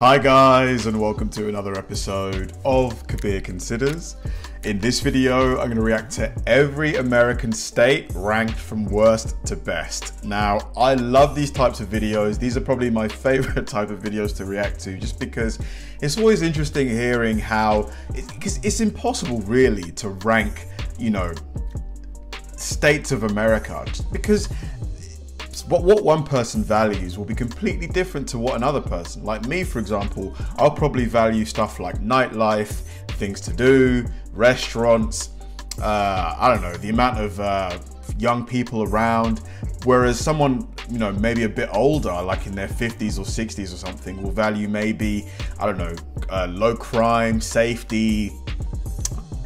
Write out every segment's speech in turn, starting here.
Hi guys, and welcome to another episode of Kabir Considers. In this video, I'm going to react to every American state ranked from worst to best. Now, I love these types of videos. These are probably my favorite type of videos to react to, just because it's always interesting hearing how, because it's impossible really to rank, states of America, just because what one person values will be completely different to what another person. Like me, for example, I'll probably value stuff like nightlife, things to do, restaurants, I don't know, the amount of young people around. Whereas someone, maybe a bit older, like in their 50s or 60s or something, will value maybe, I don't know, low crime, safety,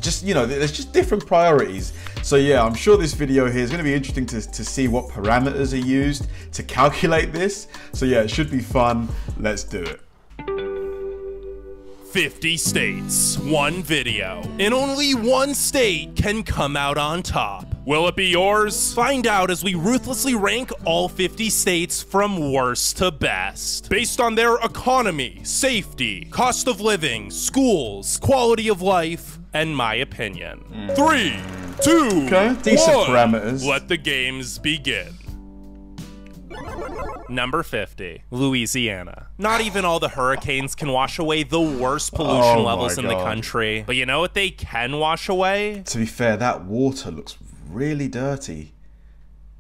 just, there's just different priorities. So yeah, I'm sure this video here is going to be interesting to see what parameters are used to calculate this. So yeah, it should be fun. Let's do it. 50 states, one video, and only one state can come out on top. Will it be yours? Find out as we ruthlessly rank all 50 states from worst to best, based on their economy, safety, cost of living, schools, quality of life, and my opinion. 3, 2, okay, decent 1. Parameters. Let the games begin. Number 50, Louisiana. Not even all the hurricanes can wash away the worst pollution levels in the country. But you know what they can wash away? To be fair, that water looks really dirty.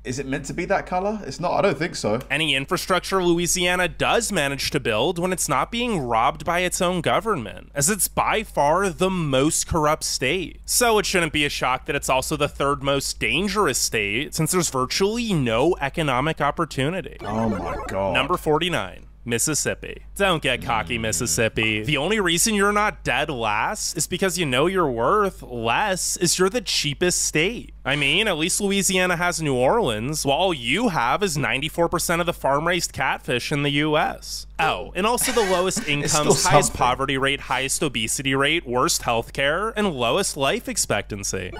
Is it meant to be that color? It's not, I don't think so. Any infrastructure Louisiana does manage to build when it's not being robbed by its own government, as it's by far the most corrupt state. So it shouldn't be a shock that it's also the third most dangerous state, since there's virtually no economic opportunity. Oh my God. Number 49. Mississippi. Don't get cocky, Mississippi. The only reason you're not dead last is because you know your worth less is you're the cheapest state. I mean, at least Louisiana has New Orleans, while all you have is 94% of the farm-raised catfish in the US. Oh, and also the lowest incomes, highest poverty rate, highest obesity rate, worst healthcare, and lowest life expectancy.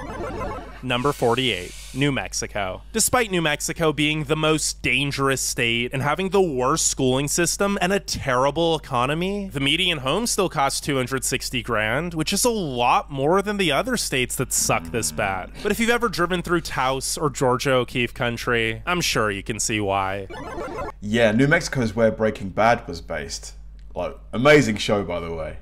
Number 48, New Mexico. Despite New Mexico being the most dangerous state and having the worst schooling system and a terrible economy, the median home still costs $260 grand, which is a lot more than the other states that suck this bad. But if you've ever driven through Taos or Georgia O'Keeffe country, I'm sure you can see why. Yeah, New Mexico is where Breaking Bad was based. Like, amazing show, by the way.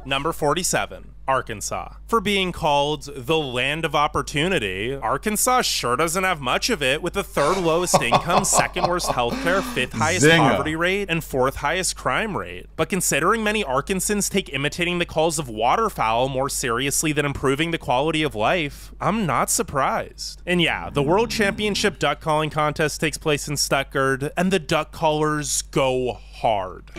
Number 47, Arkansas. For being called the land of opportunity, Arkansas sure doesn't have much of it, with the third lowest income, second worst healthcare, fifth highest poverty rate, and fourth highest crime rate. But considering many Arkansans take imitating the calls of waterfowl more seriously than improving the quality of life, I'm not surprised. And yeah, the World Championship duck calling contest takes place in Stuttgart, and the duck callers go hard.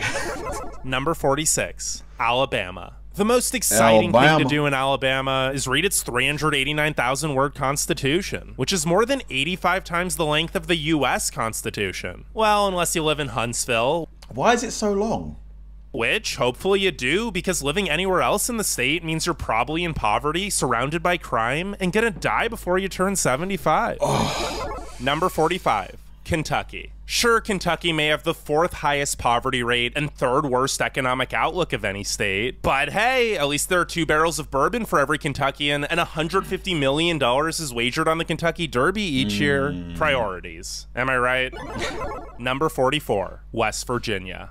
Number 46, Alabama. The most exciting thing to do in Alabama is read its 389,000 word constitution, which is more than 85 times the length of the US Constitution. Well, unless you live in Huntsville. Why is it so long? Which, hopefully you do, because living anywhere else in the state means you're probably in poverty, surrounded by crime, and gonna die before you turn 75. Number 45, Kentucky. Sure, Kentucky may have the fourth highest poverty rate and third worst economic outlook of any state, but hey, at least there are 2 barrels of bourbon for every Kentuckian, and $150 million is wagered on the Kentucky Derby each year. Priorities. Am I right? Number 44, West Virginia.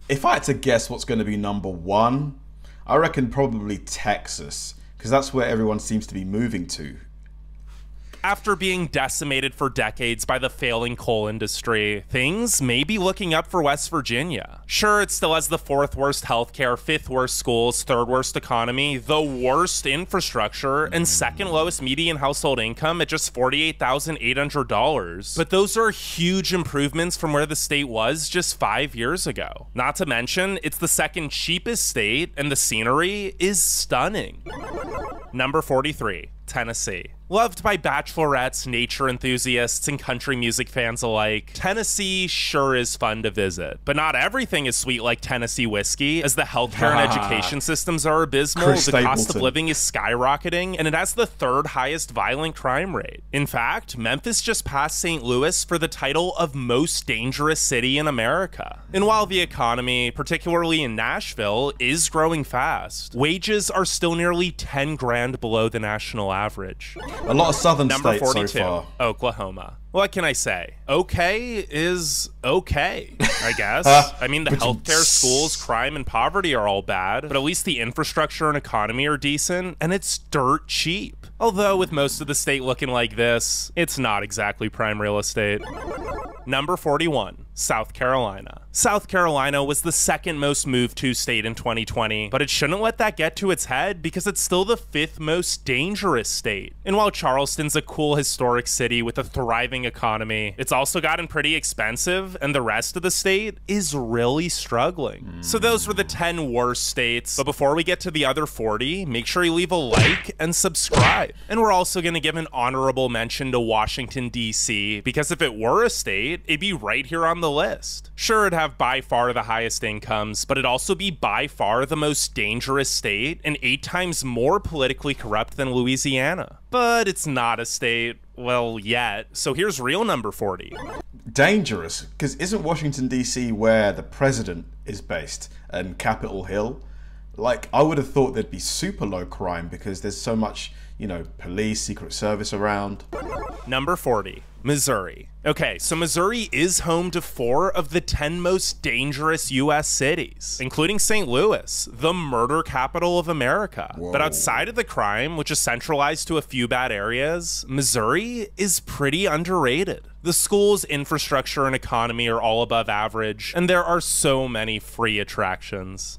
If I had to guess what's going to be number 1, I reckon probably Texas, because that's where everyone seems to be moving to. After being decimated for decades by the failing coal industry, things may be looking up for West Virginia. Sure, it still has the 4th worst healthcare, 5th worst schools, 3rd worst economy, the worst infrastructure, and 2nd lowest median household income at just $48,800. But those are huge improvements from where the state was just 5 years ago. Not to mention, it's the 2nd cheapest state, and the scenery is stunning. Number 43, Tennessee. Loved by bachelorettes, nature enthusiasts, and country music fans alike, Tennessee sure is fun to visit. But not everything is sweet like Tennessee whiskey, as the healthcare and education systems are abysmal, the cost of living is skyrocketing, and it has the third highest violent crime rate. In fact, Memphis just passed St. Louis for the title of most dangerous city in America. And while the economy, particularly in Nashville, is growing fast, wages are still nearly 10 grand below the national average. A lot of southern Number states 42, so far. Oklahoma. What can I say? Okay is okay, I guess. I mean, the healthcare, schools, crime, and poverty are all bad, but at least the infrastructure and economy are decent, and it's dirt cheap. Although, with most of the state looking like this, it's not exactly prime real estate. Number 41, South Carolina. South Carolina was the second most moved to state in 2020, but it shouldn't let that get to its head because it's still the 5th most dangerous state. And while Charleston's a cool historic city with a thriving economy, it's also gotten pretty expensive, and the rest of the state is really struggling. So those were the 10 worst states, but before we get to the other 40, make sure you leave a like and subscribe. And we're also going to give an honorable mention to Washington, D.C., because if it were a state, it'd be right here on the list. Sure, it'd have by far the highest incomes, but it'd also be by far the most dangerous state and 8 times more politically corrupt than Louisiana. But it's not a state, well, yet. So here's real number 40. Dangerous, because isn't Washington, D.C. where the president is based and Capitol Hill? Like, I would have thought there'd be super low crime because there's so much, you know, police, Secret Service around. Number 40, Missouri. Okay, so Missouri is home to 4 of the 10 most dangerous U.S. cities, including St. Louis, the murder capital of America. Whoa. But outside of the crime, which is centralized to a few bad areas, Missouri is pretty underrated. The schools, infrastructure, and economy are all above average, and there are so many free attractions.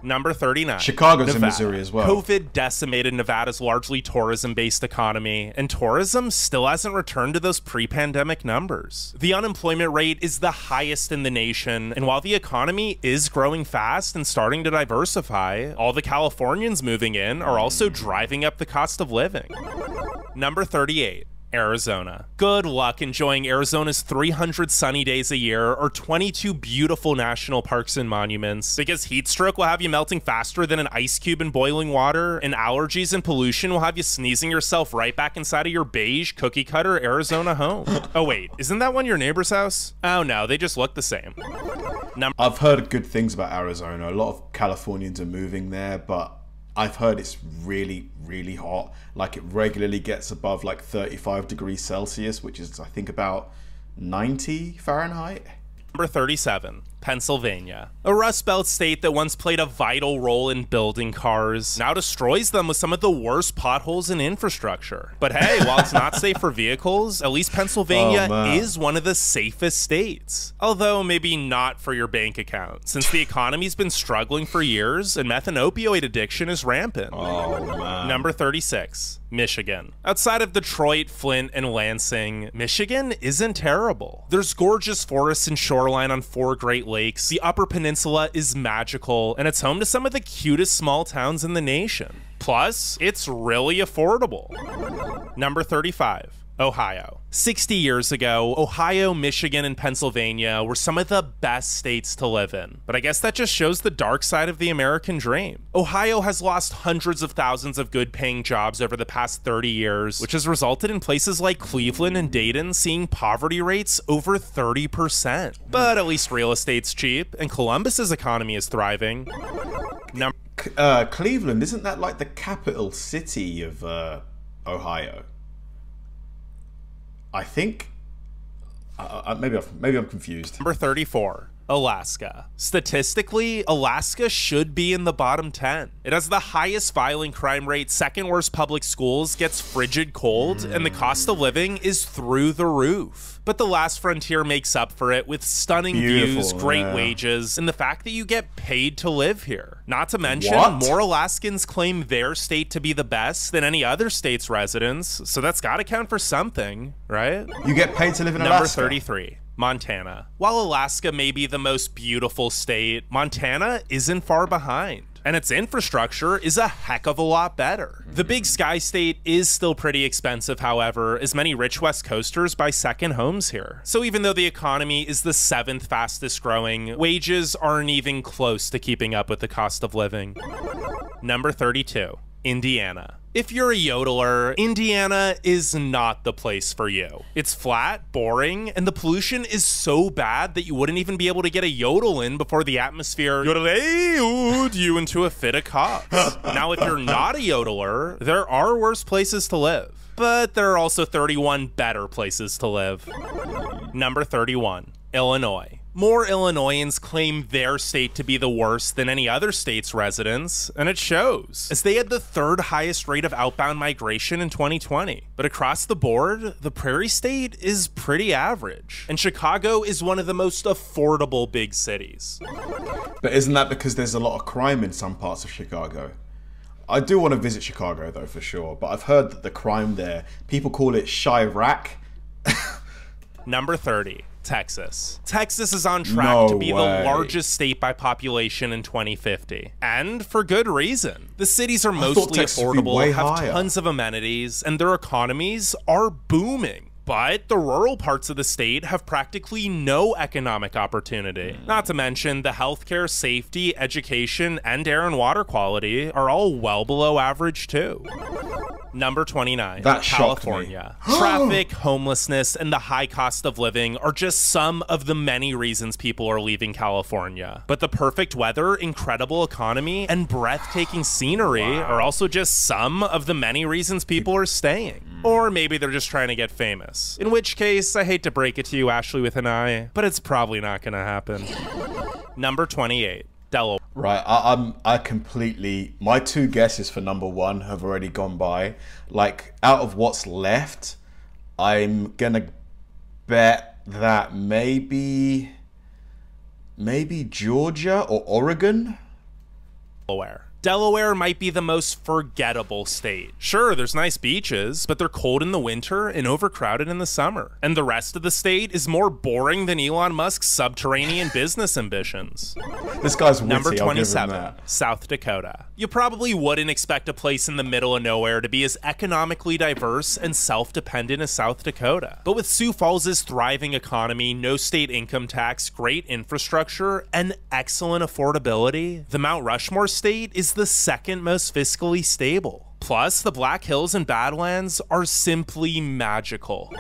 Number 39, Chicago's Nevada. in Missouri as well. COVID decimated Nevada's largely tourism-based economy, and tourism still hasn't returned to those pre-pandemic numbers. The unemployment rate is the highest in the nation, and while the economy is growing fast and starting to diversify, all the Californians moving in are also driving up the cost of living. Number 38. Arizona. Good luck enjoying Arizona's 300 sunny days a year or 22 beautiful national parks and monuments, because heat stroke will have you melting faster than an ice cube in boiling water, and allergies and pollution will have you sneezing yourself right back inside of your beige cookie cutter Arizona home. Oh wait, isn't that one your neighbor's house? Oh no, they just look the same. I've heard good things about Arizona. A lot of Californians are moving there, but I've heard it's really, really hot. Like, it regularly gets above like 35 degrees Celsius, which is, I think, about 90 Fahrenheit. Number 37, Pennsylvania. A Rust Belt state that once played a vital role in building cars now destroys them with some of the worst potholes in infrastructure. But hey, while it's not safe for vehicles, at least Pennsylvania is one of the safest states. Although maybe not for your bank account, since the economy's been struggling for years and meth and opioid addiction is rampant. Oh, man. Number 36. Michigan. Outside of Detroit, Flint, and Lansing, Michigan isn't terrible. There's gorgeous forests and shoreline on 4 Great Lakes, the Upper Peninsula is magical, and it's home to some of the cutest small towns in the nation. Plus, it's really affordable. Number 35. Ohio. 60 years ago, Ohio, Michigan, and Pennsylvania were some of the best states to live in. But I guess that just shows the dark side of the American dream. Ohio has lost hundreds of thousands of good-paying jobs over the past 30 years, which has resulted in places like Cleveland and Dayton seeing poverty rates over 30%. But at least real estate's cheap, and Columbus's economy is thriving. Cleveland, isn't that like the capital city of Ohio? I think, maybe I'm confused. Number 34, Alaska. Statistically, Alaska should be in the bottom 10. It has the highest violent crime rate, second worst public schools, gets frigid cold, and the cost of living is through the roof. But the last frontier makes up for it with stunning views, great wages, and the fact that you get paid to live here. Not to mention, more Alaskans claim their state to be the best than any other state's residents, so that's gotta count for something, right? You get paid to live in Alaska. Number 33. Montana. While Alaska may be the most beautiful state, Montana isn't far behind. and its infrastructure is a heck of a lot better. The Big Sky State is still pretty expensive, however, as many rich West Coasters buy second homes here. So even though the economy is the 7th fastest growing, wages aren't even close to keeping up with the cost of living. Number 32, Indiana. If you're a yodeler, Indiana is not the place for you. It's flat, boring, and the pollution is so bad that you wouldn't even be able to get a yodel in before the atmosphere yodeled you into a fit of coughs. Now, if you're not a yodeler, there are worse places to live, but there are also 31 better places to live. Number 31, Illinois. More Illinoisans claim their state to be the worst than any other state's residents, and it shows, as they had the 3rd highest rate of outbound migration in 2020. But across the board, the Prairie State is pretty average, and Chicago is one of the most affordable big cities. But isn't that because there's a lot of crime in some parts of Chicago? I do want to visit Chicago though, for sure, but I've heard that the crime there, people call it Chirac. Number 30. Texas. Texas is on track to be the largest state by population in 2050. And for good reason. The cities are mostly affordable, have tons of amenities, and their economies are booming. But the rural parts of the state have practically no economic opportunity. Not to mention the healthcare, safety, education, and air and water quality are all well below average too. Number 29, California. Traffic, homelessness, and the high cost of living are just some of the many reasons people are leaving California. But the perfect weather, incredible economy, and breathtaking scenery are also just some of the many reasons people are staying. Or maybe they're just trying to get famous. In which case, I hate to break it to you, Ashley with an I, but it's probably not gonna happen. Number 28, Delaware. Right, I completely, my 2 guesses for number 1 have already gone by. Like, out of what's left, I'm gonna bet that maybe Georgia or Oregon? Delaware might be the most forgettable state. Sure, there's nice beaches, but they're cold in the winter and overcrowded in the summer. And the rest of the state is more boring than Elon Musk's subterranean business ambitions. This guy's witty. Number 27, South Dakota. You probably wouldn't expect a place in the middle of nowhere to be as economically diverse and self-dependent as South Dakota. But with Sioux Falls' thriving economy, no state income tax, great infrastructure, and excellent affordability, the Mount Rushmore state is the 2nd most fiscally stable. Plus, the Black Hills and Badlands are simply magical.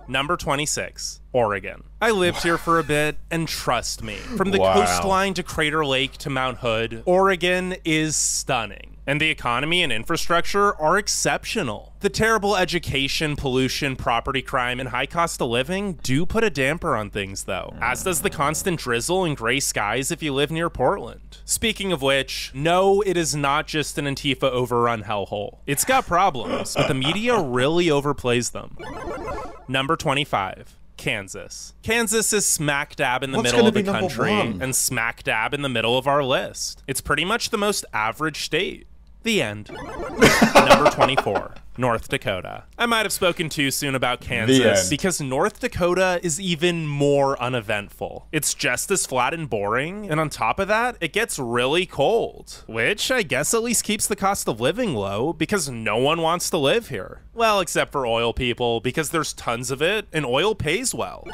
Number 26, Oregon. I lived here for a bit, and trust me, from the coastline to Crater Lake to Mount Hood, Oregon is stunning. And the economy and infrastructure are exceptional. The terrible education, pollution, property crime, and high cost of living do put a damper on things though, as does the constant drizzle and gray skies if you live near Portland. Speaking of which, no, it is not just an Antifa overrun hellhole. It's got problems, but the media really overplays them. Number 25. Kansas. Kansas is smack dab in the middle of the country and smack dab in the middle of our list. It's pretty much the most average state. The end. Number 24. North Dakota. I might have spoken too soon about Kansas because North Dakota is even more uneventful. It's just as flat and boring, and on top of that, it gets really cold, which I guess at least keeps the cost of living low because no one wants to live here. Well, except for oil people, because there's tons of it and oil pays well.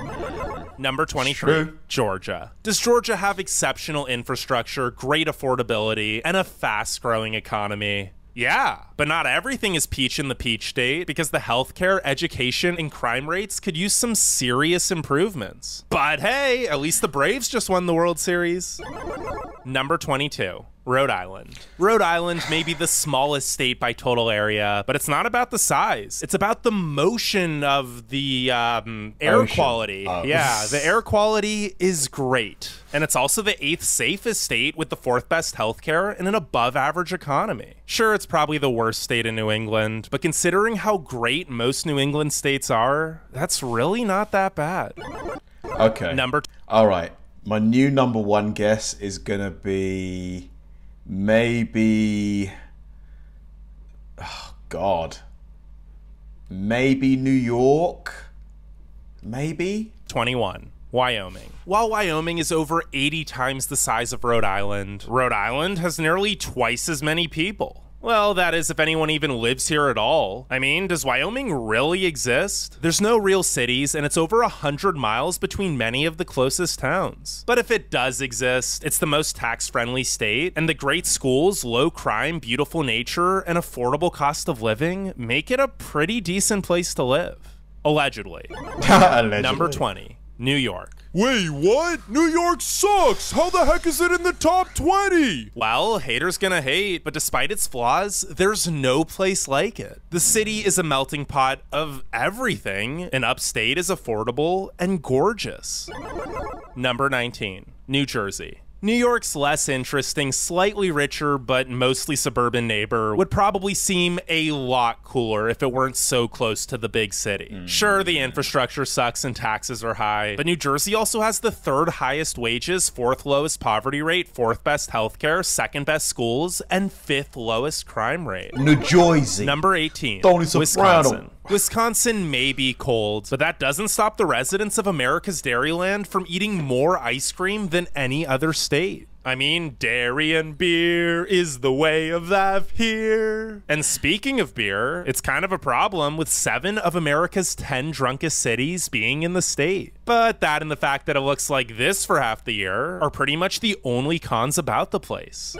Number 23, Georgia. Does Georgia have exceptional infrastructure, great affordability, and a fast-growing economy? Yeah, but not everything is peach in the peach state because the healthcare, education, and crime rates could use some serious improvements. But hey, at least the Braves just won the World Series. Number 22. Rhode Island. Rhode Island may be the smallest state by total area, but it's not about the size. It's about the motion of the air quality. Yeah, the air quality is great. And it's also the 8th safest state with the 4th best healthcare and an above average economy. Sure, it's probably the worst state in New England, but considering how great most New England states are, that's really not that bad. Okay. All right. My new number 1 guess is gonna be maybe, oh God, maybe New York, maybe? 21. Wyoming. While Wyoming is over 80 times the size of Rhode Island has nearly twice as many people. Well, that is if anyone even lives here at all. I mean, does Wyoming really exist? There's no real cities, and it's over 100 miles between many of the closest towns. But if it does exist, it's the most tax-friendly state, and the great schools, low crime, beautiful nature, and affordable cost of living make it a pretty decent place to live. Allegedly. Allegedly. Number 20, New York. Wait, what? New York sucks! How the heck is it in the top 20? Well, haters gonna hate, but despite its flaws, there's no place like it. The city is a melting pot of everything, and upstate is affordable and gorgeous. Number 19, New Jersey. New York's less interesting, slightly richer, but mostly suburban neighbor would probably seem a lot cooler if it weren't so close to the big city. Sure, the infrastructure sucks and taxes are high, but New Jersey also has the 3rd highest wages, 4th lowest poverty rate, 4th best healthcare, 2nd best schools, and 5th lowest crime rate. New Jersey. Number 18, Tony Soprano. Wisconsin. Wisconsin may be cold, but that doesn't stop the residents of America's Dairyland from eating more ice cream than any other state. I mean, dairy and beer is the way of life here. And speaking of beer, it's kind of a problem with 7 of America's 10 drunkest cities being in the state. But that and the fact that it looks like this for half the year are pretty much the only cons about the place.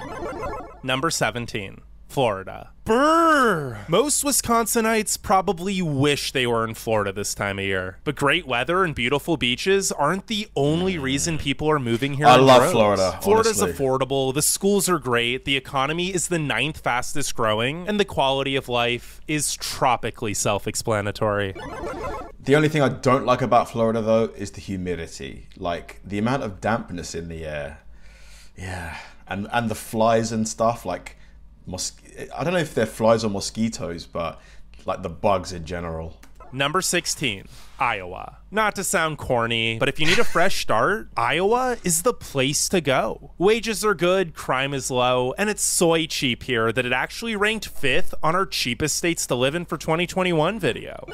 Number 17, Florida. Brr! Most Wisconsinites probably wish they were in Florida this time of year, but great weather and beautiful beaches aren't the only reason people are moving here. I love droves. Florida. Florida's honestly. affordable, the schools are great, the economy is the 9th fastest growing, and the quality of life is tropically self-explanatory. The only thing I don't like about Florida, though, is the humidity. Like, the amount of dampness in the air. Yeah. And the flies and stuff, like, I don't know if they're flies or mosquitoes, but like the bugs in general. Number 16, Iowa. Not to sound corny, but if you need a fresh start, Iowa is the place to go. Wages are good, crime is low, and it's soy cheap here that it actually ranked 5th on our cheapest states to live in for 2021 video.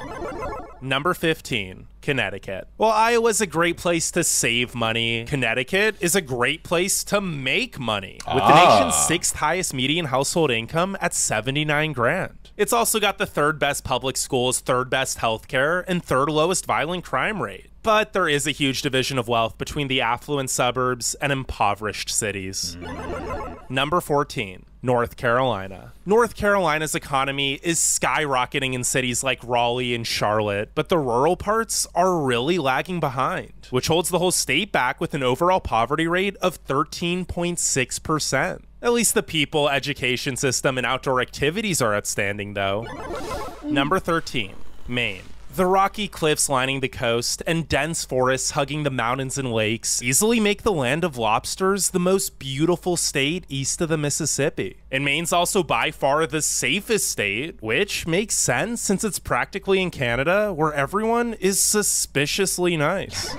Number 15, Connecticut. While Iowa's a great place to save money, Connecticut is a great place to make money, with the nation's 6th highest median household income at 79 grand. It's also got the 3rd best public schools, 3rd best healthcare, and 3rd lowest violent crime rate. But there is a huge division of wealth between the affluent suburbs and impoverished cities. Number 14, North Carolina. North Carolina's economy is skyrocketing in cities like Raleigh and Charlotte, but the rural parts are really lagging behind, which holds the whole state back with an overall poverty rate of 13.6%. At least the people, education system, and outdoor activities are outstanding, though. Number 13, Maine. The rocky cliffs lining the coast and dense forests hugging the mountains and lakes easily make the land of lobsters the most beautiful state east of the Mississippi. And Maine's also by far the safest state, which makes sense since it's practically in Canada where everyone is suspiciously nice.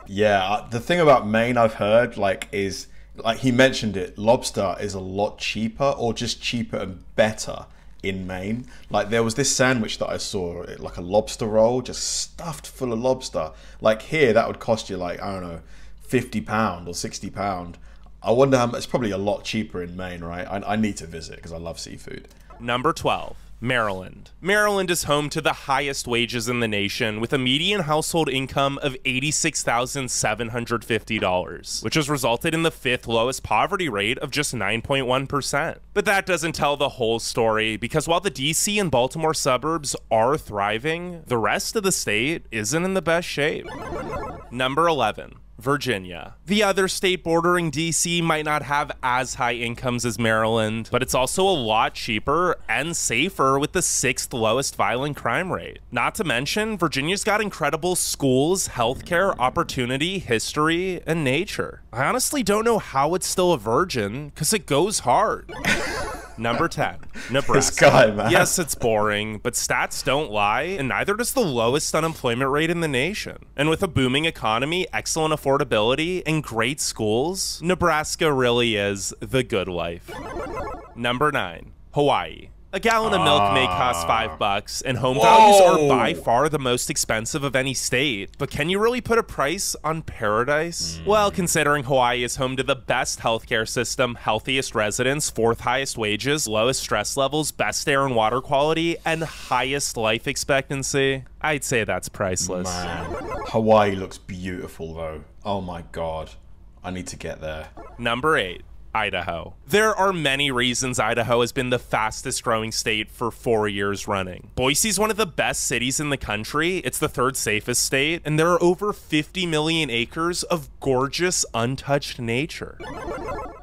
Yeah, the thing about Maine I've heard, is, like he mentioned it, lobster is a lot cheaper, or just cheaper and better in Maine. Like, there was this sandwich that I saw, like a lobster roll, just stuffed full of lobster. Like, here, that would cost you, like, I don't know, £50 or £60. I wonder how much. It's probably a lot cheaper in Maine, right? I need to visit because I love seafood. Number 12, Maryland. Maryland is home to the highest wages in the nation, with a median household income of $86,750, which has resulted in the 5th lowest poverty rate of just 9.1%. But that doesn't tell the whole story, because while the DC and Baltimore suburbs are thriving, the rest of the state isn't in the best shape. Number 11, Virginia. The other state bordering DC might not have as high incomes as Maryland, but it's also a lot cheaper and safer with the 6th lowest violent crime rate. Not to mention, Virginia's got incredible schools, healthcare, opportunity, history, and nature. I honestly don't know how it's still a virgin, because it goes hard. Number 10, Nebraska. This guy, man. Yes, it's boring, but stats don't lie, and neither does the lowest unemployment rate in the nation. And with a booming economy, excellent affordability, and great schools, Nebraska really is the good life. Number 9, Hawaii. A gallon of milk may cost $5, and home values are by far the most expensive of any state. But can you really put a price on paradise? Well, considering Hawaii is home to the best healthcare system, healthiest residents, 4th highest wages, lowest stress levels, best air and water quality, and highest life expectancy, I'd say that's priceless. Man, Hawaii looks beautiful though. Oh my god, I need to get there. Number 8. Idaho. There are many reasons Idaho has been the fastest growing state for 4 years running. Boise's one of the best cities in the country, it's the 3rd safest state, and there are over 50 million acres of gorgeous, untouched nature.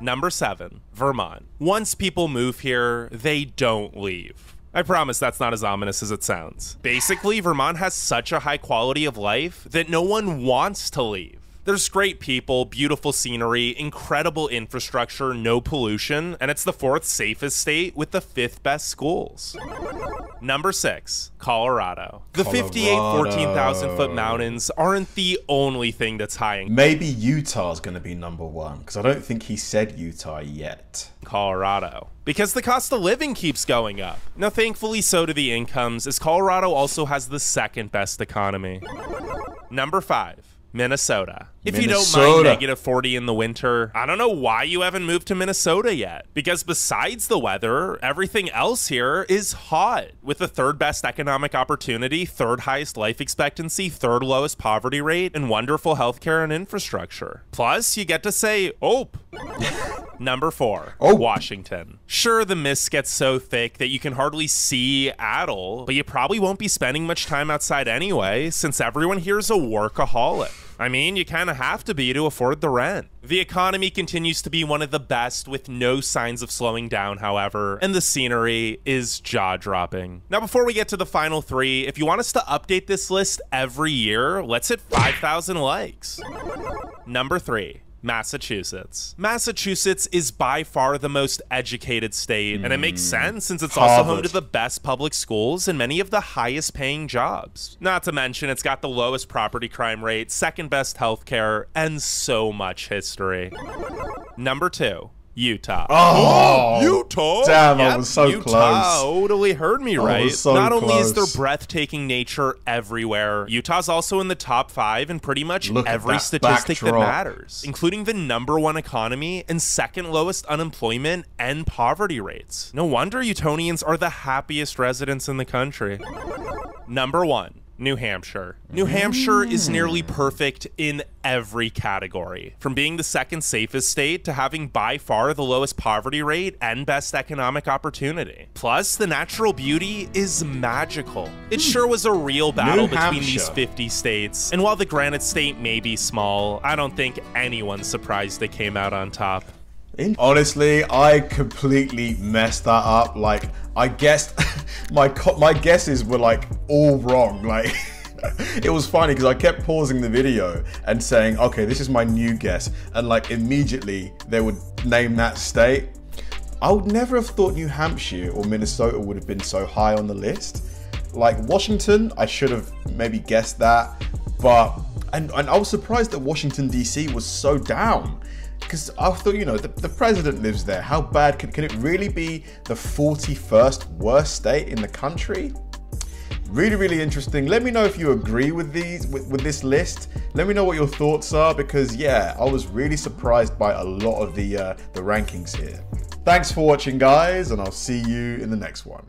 Number 7, Vermont. Once people move here, they don't leave. I promise that's not as ominous as it sounds. Basically, Vermont has such a high quality of life that no one wants to leave. There's great people, beautiful scenery, incredible infrastructure, no pollution, and it's the 4th safest state with the 5th best schools. Number 6, Colorado. The 14,000 foot mountains aren't the only thing that's high in Maybe Utah's gonna be number 1, because I don't think he said Utah yet. Colorado, because the cost of living keeps going up. Now, thankfully, so do the incomes, as Colorado also has the 2nd best economy. Number 5. Minnesota. If you don't mind negative 40 in the winter, I don't know why you haven't moved to Minnesota yet. Because besides the weather, everything else here is hot. With the 3rd best economic opportunity, 3rd highest life expectancy, 3rd lowest poverty rate, and wonderful healthcare and infrastructure. Plus, you get to say, "Ope." Number 4, Washington. Sure, the mist gets so thick that you can hardly see at all, but you probably won't be spending much time outside anyway, since everyone here is a workaholic. I mean, you kind of have to be to afford the rent. The economy continues to be one of the best with no signs of slowing down, however, and the scenery is jaw-dropping. Now, before we get to the final 3, if you want us to update this list every year, let's hit 5,000 likes. Number 3. Massachusetts. Massachusetts is by far the most educated state, and it makes sense since it's also home to the best public schools and many of the highest paying jobs. Not to mention, it's got the lowest property crime rate, 2nd best healthcare, and so much history. Number 2. Utah. Oh, Utah? Damn, I was so Utah close. totally heard me right. So Not only is there close. breathtaking nature everywhere, Utah's also in the top 5 in pretty much every that statistic that backdrop. matters, including the number 1 economy and 2nd lowest unemployment and poverty rates. No wonder Utonians are the happiest residents in the country. Number 1. New Hampshire. New Hampshire is nearly perfect in every category, from being the 2nd safest state to having by far the lowest poverty rate and best economic opportunity. Plus, the natural beauty is magical. It sure was a real battle between these 50 states, and while the Granite State may be small, I don't think anyone's surprised they came out on top. Honestly, I completely messed that up. Like, I guessed my guesses were like all wrong. Like, it was funny because I kept pausing the video and saying, okay, this is my new guess, and like immediately they would name that state. I would never have thought New Hampshire or Minnesota would have been so high on the list. Like Washington, I should have maybe guessed that, but and I was surprised that Washington DC was so down. Because I thought, you know, the president lives there. How bad can it really be the 41st worst state in the country? Really, really interesting. Let me know if you agree with with this list. Let me know what your thoughts are, because yeah, I was really surprised by a lot of the rankings here. Thanks for watching, guys, and I'll see you in the next one.